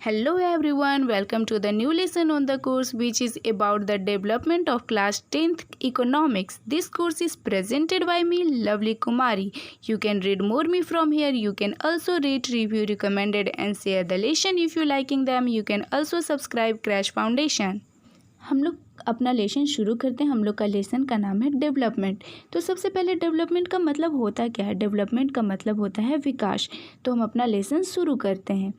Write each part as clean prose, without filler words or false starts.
Hello everyone, welcome to the new lesson on the course which is about the development of class 10th economics. This course is presented by me Lovely Kumari. You can read more me from here. You can also rate, review, recommended and share the lesson if you liking them. You can also subscribe Crash Foundation. हम लोग अपना lesson शुरू करते हैं। हम लोग का lesson का नाम है डेवलपमेंट। तो सबसे पहले डेवलपमेंट का मतलब होता क्या है? डेवलपमेंट का मतलब होता है विकास। तो हम अपना लेसन शुरू करते हैं।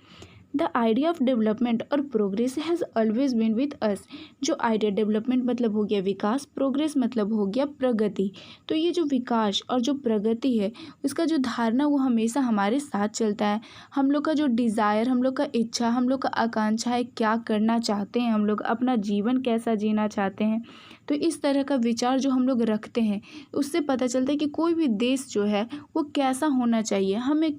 द आइडिया ऑफ डेवलपमेंट और progress has always been with us. जो आइडिया डेवलपमेंट मतलब हो गया विकास, प्रोग्रेस मतलब हो गया प्रगति। तो ये जो विकास और जो प्रगति है उसका जो धारणा वो हमेशा हमारे साथ चलता है। हम लोग का जो डिज़ायर, हम लोग का इच्छा, हम लोग का आकांक्षा है, क्या करना चाहते हैं, हम लोग अपना जीवन कैसा जीना चाहते हैं, तो इस तरह का विचार जो हम लोग रखते हैं उससे पता चलता है कि कोई भी देश जो है वो कैसा होना चाहिए, हमें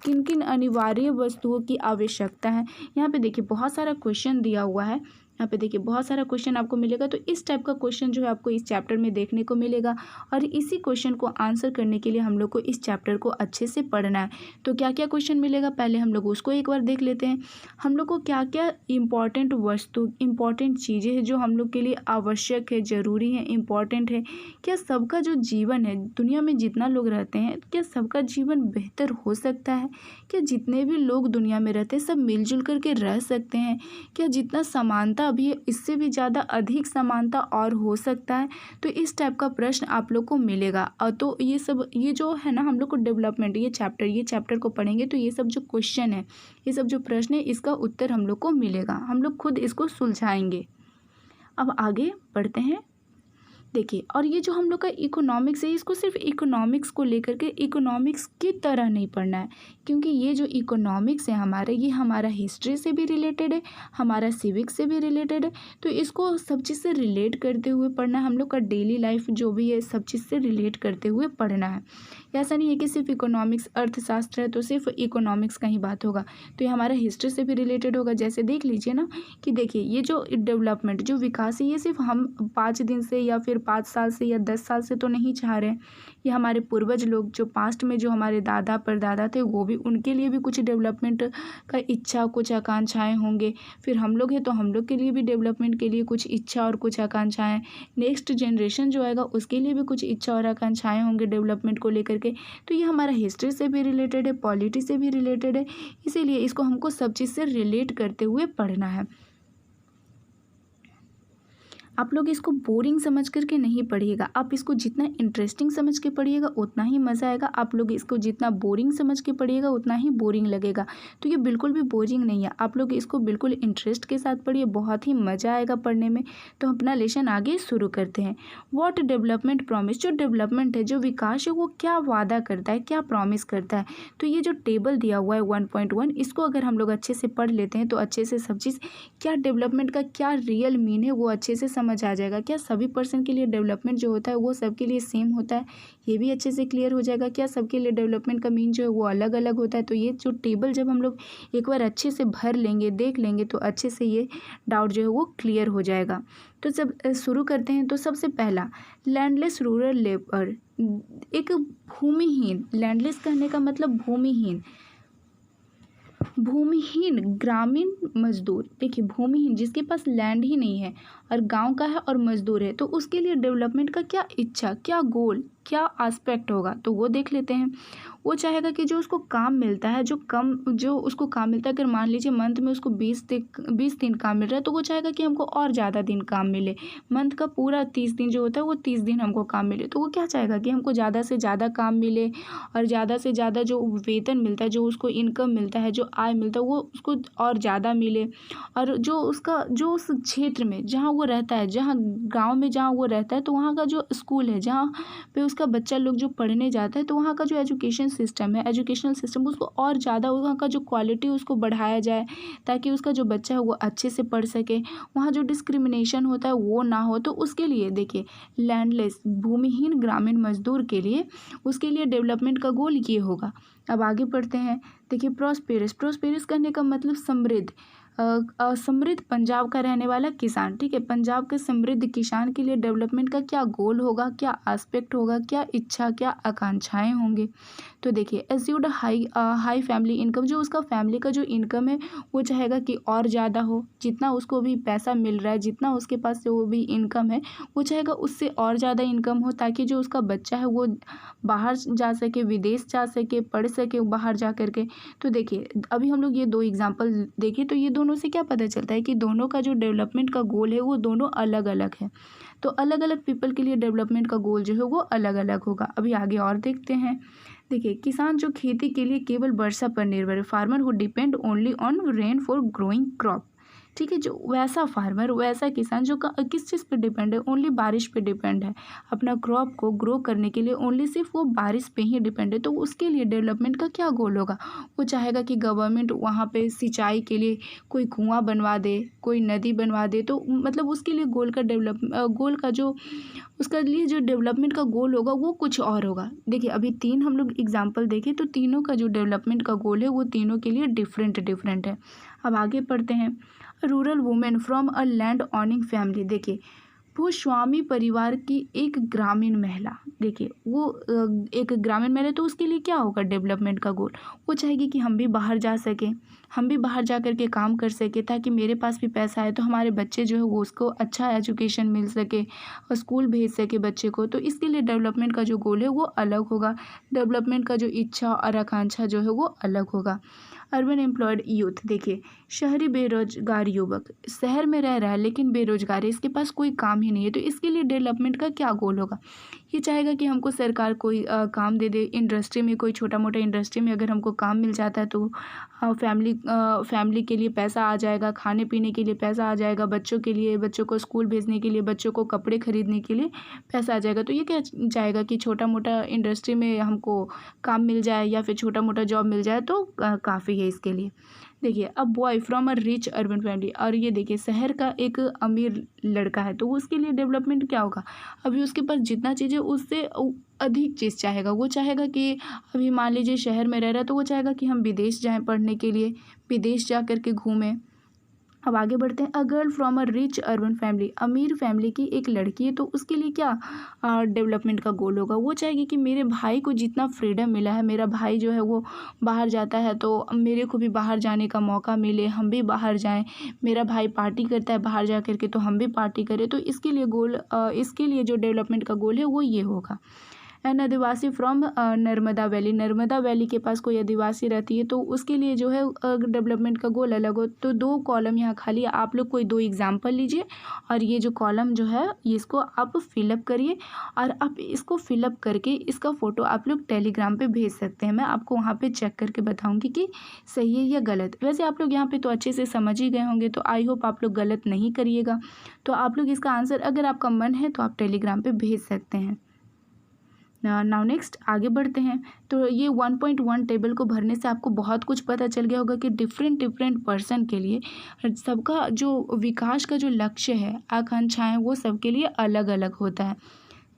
किन किन अनिवार्य वस्तुओं की आवश्यकता है। यहाँ पे देखिए बहुत सारा क्वेश्चन दिया हुआ है। यहाँ पे देखिए बहुत सारा क्वेश्चन आपको मिलेगा। तो इस टाइप का क्वेश्चन जो है आपको इस चैप्टर में देखने को मिलेगा और इसी क्वेश्चन को आंसर करने के लिए हम लोग को इस चैप्टर को अच्छे से पढ़ना है। तो क्या क्या क्वेश्चन मिलेगा पहले हम लोग उसको एक बार देख लेते हैं। हम लोग को क्या क्या इम्पॉर्टेंट वस्तु, इम्पॉर्टेंट चीज़ें हैं जो हम लोग के लिए आवश्यक है, ज़रूरी है, इम्पॉर्टेंट है। क्या सबका जो जीवन है, दुनिया में जितना लोग रहते हैं, क्या सबका जीवन बेहतर हो सकता है? क्या जितने भी लोग दुनिया में रहते हैं सब मिलजुल करके रह सकते हैं? क्या जितना समानता अभी है इससे भी ज़्यादा अधिक समानता और हो सकता है? तो इस टाइप का प्रश्न आप लोग को मिलेगा। और तो ये जो है ना हम लोग को डेवलपमेंट ये चैप्टर को पढ़ेंगे तो ये सब जो क्वेश्चन है, ये सब जो प्रश्न है इसका उत्तर हम लोग को मिलेगा। हम लोग खुद इसको सुलझाएंगे। अब आगे बढ़ते हैं। देखिए, और ये जो हम लोग का इकोनॉमिक्स है इसको सिर्फ इकोनॉमिक्स को लेकर के इकोनॉमिक्स की तरह नहीं पढ़ना है, क्योंकि ये जो इकोनॉमिक्स है हमारा, ये हमारा हिस्ट्री से भी रिलेटेड है, हमारा सिविक्स से भी रिलेटेड है। तो इसको सब चीज़ से रिलेट करते हुए पढ़ना है। हम लोग का डेली लाइफ जो भी है सब चीज़ से रिलेट करते हुए पढ़ना है। ऐसा नहीं है कि सिर्फ इकोनॉमिक्स अर्थशास्त्र है तो सिर्फ इकोनॉमिक्स का ही बात होगा। तो ये हमारा हिस्ट्री से भी रिलेटेड होगा। जैसे देख लीजिए ना कि देखिए ये जो डेवलपमेंट, जो विकास है, ये सिर्फ हम 5 दिन से या फिर 5 साल से या 10 साल से तो नहीं चाह रहे हैं। ये हमारे पूर्वज लोग जो पास्ट में जो हमारे दादा परदादा थे वो भी, उनके लिए भी कुछ डेवलपमेंट का इच्छा, कुछ आकांक्षाएं होंगे। फिर हम लोग हैं तो हम लोग के लिए भी डेवलपमेंट के लिए कुछ इच्छा और कुछ आकांक्षाएं। नेक्स्ट जनरेशन जो आएगा उसके लिए भी कुछ इच्छा और आकांक्षाएं होंगे डेवलपमेंट को लेकर के। तो ये हमारा हिस्ट्री से भी रिलेटेड है, पॉलिटी से भी रिलेटेड है, इसीलिए इसको हमको सब चीज़ से रिलेट करते हुए पढ़ना है। आप लोग इसको बोरिंग समझ करके नहीं पढ़िएगा। आप इसको जितना इंटरेस्टिंग समझ के पढ़िएगा उतना ही मज़ा आएगा। आप लोग इसको जितना बोरिंग समझ के पढ़िएगा उतना ही बोरिंग लगेगा। तो ये बिल्कुल भी बोरिंग नहीं है। आप लोग इसको बिल्कुल इंटरेस्ट के साथ पढ़िए, बहुत ही मज़ा आएगा पढ़ने में। तो अपना लेसन आगे शुरू करते हैं। व्हाट डेवलपमेंट प्रॉमिस, जो डेवलपमेंट है, जो विकास है, वो क्या वादा करता है, क्या प्रॉमिस करता है। तो ये जो टेबल दिया हुआ है 1.1, इसको अगर हम लोग अच्छे से पढ़ लेते हैं तो अच्छे से सब चीज़, क्या डेवलपमेंट का क्या रियल मीन है वो अच्छे से समझ आ जाएगा। क्या सभी पर्सन के लिए डेवलपमेंट जो होता है वो सबके लिए सेम होता है, ये भी अच्छे से क्लियर हो जाएगा। क्या सबके लिए डेवलपमेंट का मीन जो है वो अलग अलग होता है। तो ये जो टेबल जब हम लोग एक बार अच्छे से भर लेंगे, देख लेंगे, तो अच्छे से ये डाउट जो है वो क्लियर हो जाएगा। तो जब शुरू करते हैं तो सबसे पहला, लैंडलेस रूरल लेबर, एक भूमिहीन, लैंडलेस कहने का मतलब भूमिहीन, भूमिहीन ग्रामीण मजदूर। देखिए भूमिहीन जिसके पास लैंड ही नहीं है और गांव का है और मजदूर है, तो उसके लिए डेवलपमेंट का क्या इच्छा, क्या गोल, क्या एस्पेक्ट होगा, तो वो देख लेते हैं। वो चाहेगा कि जो उसको काम मिलता है, जो उसको काम मिलता है, अगर मान लीजिए मंथ में उसको 20 दिन काम मिल रहा है तो वो चाहेगा कि हमको और ज़्यादा दिन काम मिले। मंथ का पूरा 30 दिन जो होता है वो 30 दिन हमको काम मिले। तो वो क्या चाहेगा कि हमको ज़्यादा से ज़्यादा काम मिले और ज़्यादा से ज़्यादा जो वेतन मिलता है, जो उसको इनकम मिलता है, जो आय मिलता है, वो उसको और ज़्यादा मिले। और जो उस क्षेत्र में जहाँ वो रहता है, जहाँ गाँव में जहाँ वो रहता है, तो वहाँ का जो स्कूल है, जहाँ पे उसका बच्चा लोग जो पढ़ने जाता है, तो वहाँ का जो एजुकेशनल सिस्टम उसको और ज़्यादा, वहाँ का जो क्वालिटी उसको बढ़ाया जाए ताकि उसका जो बच्चा है वो अच्छे से पढ़ सके। वहाँ जो डिस्क्रिमिनेशन होता है वो ना हो। तो उसके लिए देखिए लैंडलेस भूमिहीन ग्रामीण मजदूर के लिए, उसके लिए डेवलपमेंट का गोल ये होगा। अब आगे बढ़ते हैं। देखिए प्रोस्पेरस करने का मतलब समृद्ध, समृद्ध पंजाब का रहने वाला किसान। ठीक है, पंजाब के समृद्ध किसान के लिए डेवलपमेंट का क्या गोल होगा, क्या एस्पेक्ट होगा, क्या इच्छा, क्या आकांक्षाएं होंगे। तो देखिए एज्यूड हाई फैमिली इनकम, जो उसका फैमिली का जो इनकम है वो चाहेगा कि और ज़्यादा हो, जितना उसको भी पैसा मिल रहा है, जितना उसके पास जो भी इनकम है वो चाहेगा उससे और ज़्यादा इनकम हो, ताकि जो उसका बच्चा है वो बाहर जा सके, विदेश जा सके, पढ़ सके बाहर जा कर के। तो देखिए अभी हम लोग ये दो एग्जांपल देखें तो ये दोनों से क्या पता चलता है कि दोनों का जो डेवलपमेंट का गोल है वो दोनों अलग अलग है। तो अलग अलग पीपल के लिए डेवलपमेंट का गोल जो है वो अलग अलग होगा। अभी आगे और देखते हैं। देखिए किसान जो खेती के लिए केवल वर्षा पर निर्भर है, farmer who depend only on rain for growing crop. ठीक है, जो वैसा फार्मर, वैसा किसान जो किस चीज़ पे डिपेंड है, ओनली बारिश पे डिपेंड है, अपना क्रॉप को ग्रो करने के लिए ओनली सिर्फ वो बारिश पे ही डिपेंड है। तो उसके लिए डेवलपमेंट का क्या गोल होगा, वो चाहेगा कि गवर्नमेंट वहाँ पे सिंचाई के लिए कोई कुआं बनवा दे, कोई नदी बनवा दे। तो मतलब उसके लिए गोल का जो उसका लिए जो डेवलपमेंट का गोल होगा वो कुछ और होगा। देखिए अभी तीन हम लोग एग्जाम्पल देखें तो तीनों का जो डेवलपमेंट का गोल है वो तीनों के लिए डिफरेंट है। अब आगे पढ़ते हैं। Rural women from a land ऑनिंग family. देखिए भूस्वामी परिवार की एक ग्रामीण महिला, देखिए वो एक ग्रामीण महिला, तो उसके लिए क्या होगा डेवलपमेंट का गोल, वो चाहेगी कि हम भी बाहर जा सकें, हम भी बाहर जा कर के काम कर सके, ताकि मेरे पास भी पैसा है तो हमारे बच्चे जो है वो उसको अच्छा एजुकेशन मिल सके और स्कूल भेज सके बच्चे को। तो इसके लिए डेवलपमेंट का जो गोल है वो अलग होगा, डेवलपमेंट का जो इच्छा और आकांक्षा जो है वो अलग होगा। अर्बन एम्प्लॉयड यूथ, देखिए शहरी बेरोजगार युवक, शहर में रह रहा है लेकिन बेरोजगार है, इसके पास कोई काम ही नहीं है। तो इसके लिए डेवलपमेंट का क्या गोल होगा, ये चाहेगा कि हमको सरकार कोई काम दे दे, इंडस्ट्री में कोई छोटा मोटा इंडस्ट्री में अगर हमको काम मिल जाता है तो फैमिली के लिए पैसा आ जाएगा, खाने पीने के लिए पैसा आ जाएगा, बच्चों के लिए, बच्चों को स्कूल भेजने के लिए, बच्चों को कपड़े खरीदने के लिए पैसा आ जाएगा। तो ये क्या चाहेगा कि छोटा मोटा इंडस्ट्री में हमको काम मिल जाए या फिर छोटा मोटा जॉब मिल जाए तो काफ़ी है इसके लिए। देखिए अब boy from a rich urban family, और ये देखिए शहर का एक अमीर लड़का है, तो उसके लिए डेवलपमेंट क्या होगा, अभी उसके पास जितना चीज़ है उससे अधिक चीज़ चाहेगा। वो चाहेगा कि अभी मान लीजिए शहर में रह रहा है तो वो चाहेगा कि हम विदेश जाएं पढ़ने के लिए, विदेश जा कर के घूमें। अब आगे बढ़ते हैं। A girl from a rich urban family, अमीर फैमिली की एक लड़की है, तो उसके लिए क्या डेवलपमेंट का गोल होगा, वो चाहेगी कि मेरे भाई को जितना फ्रीडम मिला है, मेरा भाई जो है वो बाहर जाता है तो मेरे को भी बाहर जाने का मौका मिले, हम भी बाहर जाएं, मेरा भाई पार्टी करता है बाहर जा कर के तो हम भी पार्टी करें। तो इसके लिए जो डेवलपमेंट का गोल है वो ये होगा। An adivasi from Narmada valley, Narmada valley के पास कोई आदिवासी रहती है तो उसके लिए जो है डेवलपमेंट का गोल अलग हो। तो दो कॉलम यहाँ खाली है, आप लोग कोई दो एग्जाम्पल लीजिए और ये जो कॉलम जो है इसको आप फिलअप करिए, और आप इसको फिलअप करके इसका फ़ोटो आप लोग टेलीग्राम पे भेज सकते हैं। मैं आपको वहाँ पे चेक करके बताऊँगी कि सही है या गलत। वैसे आप लोग यहाँ पे तो अच्छे से समझ ही गए होंगे, तो आई होप आप लोग गलत नहीं करिएगा। तो आप लोग इसका आंसर अगर आपका मन है तो आप टेलीग्राम पे भेज सकते हैं। नाउ नेक्स्ट आगे बढ़ते हैं। तो ये 1.1 टेबल को भरने से आपको बहुत कुछ पता चल गया होगा कि डिफरेंट पर्सन के लिए सबका जो विकास का जो लक्ष्य है, आकांक्षाएं, वो सबके लिए अलग अलग होता है।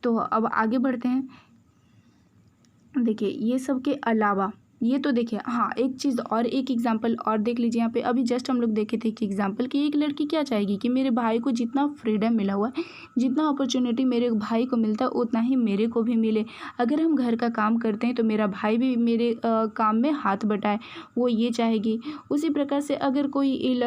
तो अब आगे बढ़ते हैं। देखिए ये सब के अलावा ये तो देखिए, हाँ एक चीज़ और, एक एग्जांपल और देख लीजिए यहाँ पे। अभी जस्ट हम लोग देखे थे कि एग्जांपल कि एक लड़की क्या चाहेगी कि मेरे भाई को जितना फ्रीडम मिला हुआ है, जितना अपॉर्चुनिटी मेरे भाई को मिलता है उतना ही मेरे को भी मिले। अगर हम घर का काम करते हैं तो मेरा भाई भी मेरे काम में हाथ बटाए, वो ये चाहेगी। उसी प्रकार से अगर कोई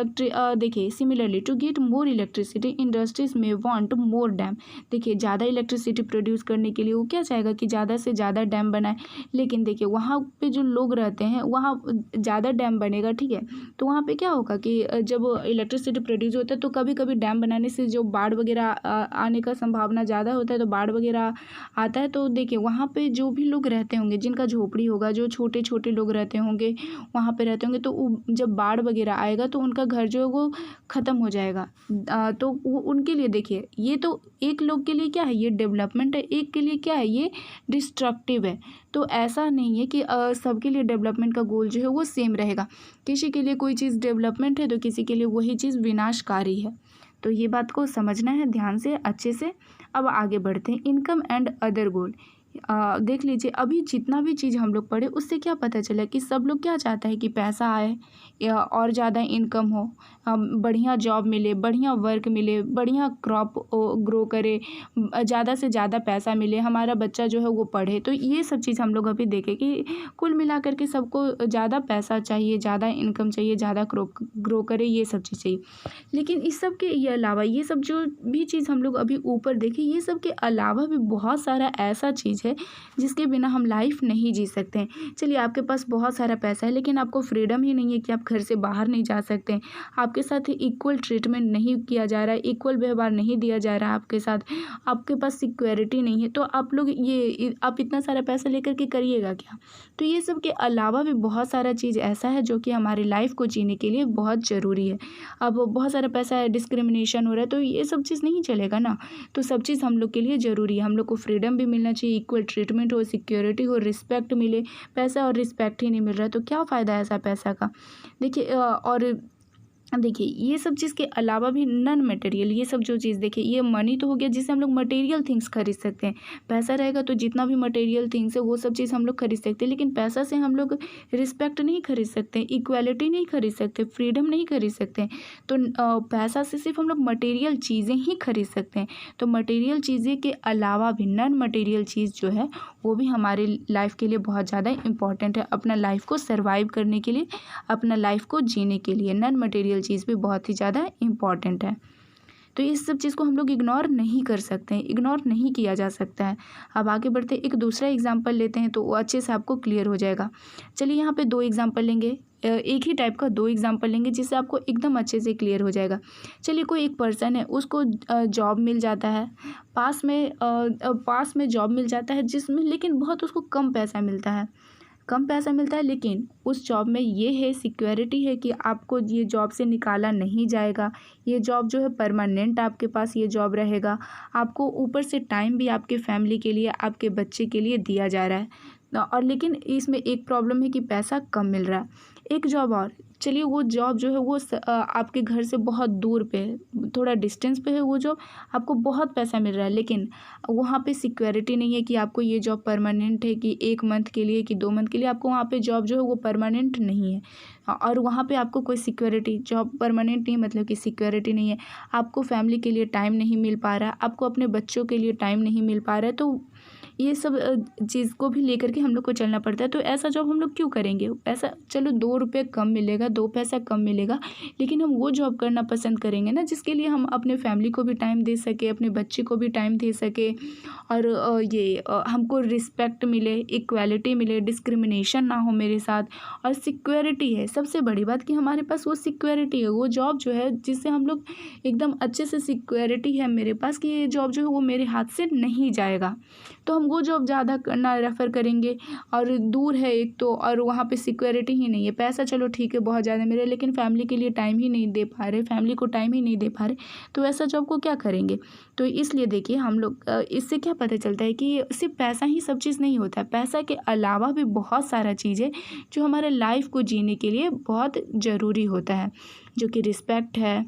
देखिए similarly to get more electricity industries में वांट मोर डैम। देखिए ज़्यादा इलेक्ट्रिसिटी प्रोड्यूस करने के लिए वो क्या चाहेगा कि ज़्यादा से ज़्यादा डैम बनाए। लेकिन देखिए वहाँ पे जो लोग रहते हैं वहाँ ज़्यादा डैम बनेगा, ठीक है, तो वहाँ पे क्या होगा कि जब इलेक्ट्रिसिटी प्रोड्यूस होता है तो कभी कभी डैम बनाने से जो बाढ़ वगैरह आने का संभावना ज़्यादा होता है, तो बाढ़ वगैरह आता है। तो देखिए वहाँ पे जो भी लोग रहते होंगे, जिनका झोपड़ी होगा, जो छोटे छोटे लोग रहते होंगे वहाँ पे रहते होंगे, तो जब बाढ़ वगैरह आएगा तो उनका घर जो है वो ख़त्म हो जाएगा। तो वो उनके लिए देखिए, ये तो एक लोग के लिए क्या है, ये डेवलपमेंट है, एक के लिए क्या है, ये डिस्ट्रक्टिव है। तो ऐसा नहीं है कि सबके लिए डेवलपमेंट का गोल जो है वो सेम रहेगा। किसी के लिए कोई चीज़ डेवलपमेंट है तो किसी के लिए वही चीज़ विनाशकारी है। तो ये बात को समझना है ध्यान से, अच्छे से। अब आगे बढ़ते हैं। इनकम एंड अदर गोल। देख लीजिए अभी जितना भी चीज़ हम लोग पढ़े उससे क्या पता चला कि सब लोग क्या चाहता है कि पैसा आए या और ज़्यादा इनकम हो, बढ़िया जॉब मिले, बढ़िया वर्क मिले, बढ़िया क्रॉप ग्रो करे, ज़्यादा से ज़्यादा पैसा मिले, हमारा बच्चा जो है वो पढ़े। तो ये सब चीज़ हम लोग अभी देखें कि कुल मिला करके सबको ज़्यादा पैसा चाहिए, ज़्यादा इनकम चाहिए, ज़्यादा ग्रो करे, ये सब चीज़ चाहिए। लेकिन इस सब के ये अलावा ये सब जो भी चीज़ हम लोग अभी ऊपर देखें, ये सब के अलावा भी बहुत सारा ऐसा चीज़ है जिसके बिना हम लाइफ नहीं जी सकते हैं। चलिए आपके पास बहुत सारा पैसा है लेकिन आपको फ्रीडम ही नहीं है कि आप घर से बाहर नहीं जा सकते हैं, आपके साथ इक्वल ट्रीटमेंट नहीं किया जा रहा है, इक्वल व्यवहार नहीं दिया जा रहा है आपके साथ, आपके पास सिक्योरिटी नहीं है, तो आप लोग आप इतना सारा पैसा लेकर के करिएगा क्या? तो ये सब के अलावा भी बहुत सारा चीज़ ऐसा है जो कि हमारी लाइफ को जीने के लिए बहुत ज़रूरी है। अब बहुत सारा पैसा है, डिस्क्रिमिनेशन हो रहा है, तो ये सब चीज़ नहीं चलेगा ना। तो सब चीज़ हम लोग के लिए ज़रूरी है, हम लोग को फ्रीडम भी मिलना चाहिए, इक्वल ट्रीटमेंट हो, सिक्योरिटी हो, रिस्पेक्ट मिले। पैसा और रिस्पेक्ट ही नहीं मिल रहा है तो क्या फ़ायदा है ऐसा पैसा का? देखिए और देखिए ये सब चीज़ के अलावा भी नॉन मटेरियल, ये सब जो चीज़ देखिए ये मनी तो हो गया जिससे हम लोग मटेरियल थिंग्स खरीद सकते हैं। पैसा रहेगा तो जितना भी मटेरियल थिंग्स है वो सब चीज़ हम लोग खरीद सकते हैं, लेकिन पैसा से हम लोग रिस्पेक्ट नहीं खरीद सकते, इक्वालिटी नहीं खरीद सकते, फ्रीडम नहीं खरीद सकते। तो पैसा से सिर्फ हम लोग मटेरियल चीज़ें ही खरीद सकते हैं। तो मटेरियल चीज़ें के अलावा भी नॉन मटेरियल चीज़ जो है वो भी हमारे लाइफ के लिए बहुत ज़्यादा इंपॉर्टेंट है, अपना लाइफ को सर्वाइव करने के लिए, अपना लाइफ को जीने के लिए नॉन मटेरियल चीज़ भी बहुत ही ज़्यादा इम्पॉर्टेंट है। तो इस सब चीज़ को हम लोग इग्नोर नहीं कर सकते हैं, इग्नोर नहीं किया जा सकता है। अब आगे बढ़ते एक दूसरा एग्जाम्पल लेते हैं तो वो अच्छे से आपको क्लियर हो जाएगा। चलिए यहाँ पे दो एग्जाम्पल लेंगे, एक ही टाइप का दो एग्जाम्पल लेंगे जिससे आपको एकदम अच्छे से क्लियर हो जाएगा। चलिए कोई एक पर्सन है, उसको जॉब मिल जाता है, पास में जॉब मिल जाता है जिसमें लेकिन बहुत उसको कम पैसा मिलता है, लेकिन उस जॉब में ये है सिक्योरिटी है कि आपको ये जॉब से निकाला नहीं जाएगा, ये जॉब जो है परमानेंट आपके पास ये जॉब रहेगा, आपको ऊपर से टाइम भी आपके फैमिली के लिए, आपके बच्चे के लिए दिया जा रहा है। और लेकिन इसमें एक प्रॉब्लम है कि पैसा कम मिल रहा है। एक जॉब और, चलिए वो जॉब जो है वो आपके घर से बहुत दूर पे है, थोड़ा डिस्टेंस पे है वो जॉब, आपको बहुत पैसा मिल रहा है लेकिन वहाँ पे सिक्योरिटी नहीं है कि आपको ये जॉब परमानेंट है कि 1 मंथ के लिए कि 2 मंथ के लिए, आपको वहाँ पे जॉब जो है वो परमानेंट नहीं है। और वहाँ पे आपको कोई सिक्योरिटी, जॉब परमानेंट नहीं मतलब कि सिक्योरिटी नहीं है, आपको फैमिली के लिए टाइम नहीं मिल पा रहा, आपको अपने बच्चों के लिए टाइम नहीं मिल पा रहा है, तो ये सब चीज़ को भी लेकर के हम लोग को चलना पड़ता है। तो ऐसा जॉब हम लोग क्यों करेंगे? ऐसा चलो 2 रुपये कम मिलेगा, 2 पैसा कम मिलेगा, लेकिन हम वो जॉब करना पसंद करेंगे ना जिसके लिए हम अपने फैमिली को भी टाइम दे सके, अपने बच्चे को भी टाइम दे सके, और हमको रिस्पेक्ट मिले, इक्वालिटी मिले, डिस्क्रिमिनेशन ना हो मेरे साथ, और सिक्योरिटी है। सबसे बड़ी बात कि हमारे पास वो सिक्योरिटी है, वो जॉब जो है जिससे हम लोग एकदम अच्छे से, सिक्योरिटी है मेरे पास कि ये जॉब जो है वो मेरे हाथ से नहीं जाएगा, तो हम वो जॉब ज़्यादा करना रेफ़र करेंगे। और दूर है एक तो, और वहाँ पे सिक्योरिटी ही नहीं है, पैसा चलो ठीक है बहुत ज़्यादा मिले लेकिन फैमिली के लिए टाइम ही नहीं दे पा रहे, फैमिली को टाइम ही नहीं दे पा रहे, तो ऐसा जॉब को क्या करेंगे? तो इसलिए देखिए हम लोग इससे क्या पता चलता है कि सिर्फ पैसा ही सब चीज़ नहीं होता है, पैसा के अलावा भी बहुत सारा चीज़ है जो हमारे लाइफ को जीने के लिए बहुत ज़रूरी होता है, जो कि रिस्पेक्ट है,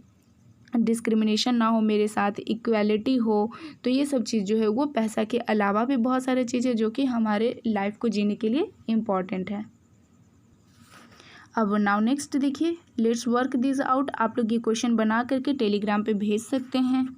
डिस्क्रिमिनेशन ना हो मेरे साथ, इक्वालिटी हो। तो ये सब चीज़ जो है वो पैसा के अलावा भी बहुत सारी चीज़ें जो कि हमारे लाइफ को जीने के लिए इम्पॉर्टेंट है। अब नाउ नेक्स्ट देखिए, लेट्स वर्क दिस आउट। आप लोग ये क्वेश्चन बना करके टेलीग्राम पे भेज सकते हैं।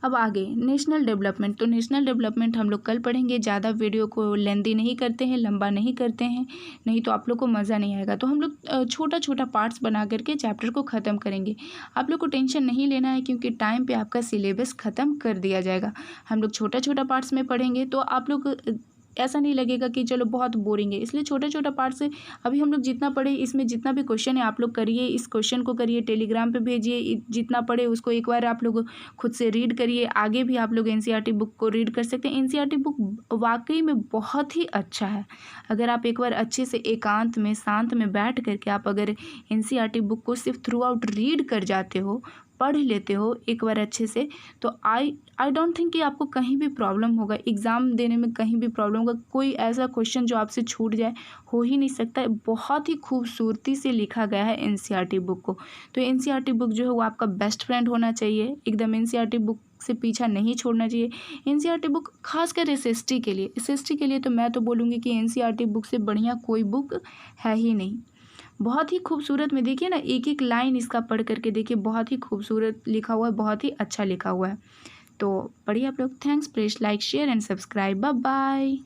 अब आगे नेशनल डेवलपमेंट, तो नेशनल डेवलपमेंट हम लोग कल पढ़ेंगे, ज़्यादा वीडियो को लेंदी नहीं करते हैं, लंबा नहीं करते हैं, नहीं तो आप लोग को मज़ा नहीं आएगा। तो हम लोग छोटा छोटा पार्ट्स बना करके चैप्टर को ख़त्म करेंगे। आप लोग को टेंशन नहीं लेना है क्योंकि टाइम पे आपका सिलेबस ख़त्म कर दिया जाएगा। हम लोग छोटा छोटा पार्ट्स में पढ़ेंगे तो आप लोग ऐसा नहीं लगेगा कि चलो बहुत बोरिंग है, इसलिए छोटा छोटा पार्ट से अभी हम लोग जितना पढ़े, इसमें जितना भी क्वेश्चन है आप लोग करिए, इस क्वेश्चन को करिए, टेलीग्राम पे भेजिए, जितना पढ़े उसको एक बार आप लोग खुद से रीड करिए। आगे भी आप लोग एनसीईआरटी बुक को रीड कर सकते हैं। एनसीईआरटी बुक वाकई में बहुत ही अच्छा है। अगर आप एक बार अच्छे से एकांत में, शांत में बैठ करके आप अगर एनसीईआरटी बुक को सिर्फ थ्रू आउट रीड कर जाते हो, पढ़ लेते हो एक बार अच्छे से, तो आई डोंट थिंक कि आपको कहीं भी प्रॉब्लम होगा, एग्ज़ाम देने में कहीं भी प्रॉब्लम होगा, कोई ऐसा क्वेश्चन जो आपसे छूट जाए हो ही नहीं सकता है। बहुत ही खूबसूरती से लिखा गया है एनसीईआरटी बुक को। तो एनसीईआरटी बुक जो है वो आपका बेस्ट फ्रेंड होना चाहिए। एकदम एनसीईआरटी बुक से पीछा नहीं छोड़ना चाहिए। एनसीईआरटी बुक खासकर एसएसटी के लिए, एसएसटी के लिए तो मैं तो बोलूँगी कि एनसीईआरटी बुक से बढ़िया कोई बुक है ही नहीं। बहुत ही खूबसूरत में देखिए ना, एक एक लाइन इसका पढ़ करके देखिए, बहुत ही खूबसूरत लिखा हुआ है, बहुत ही अच्छा लिखा हुआ है। तो पढ़िए आप लोग। Thanks, please like share and subscribe. Bye bye.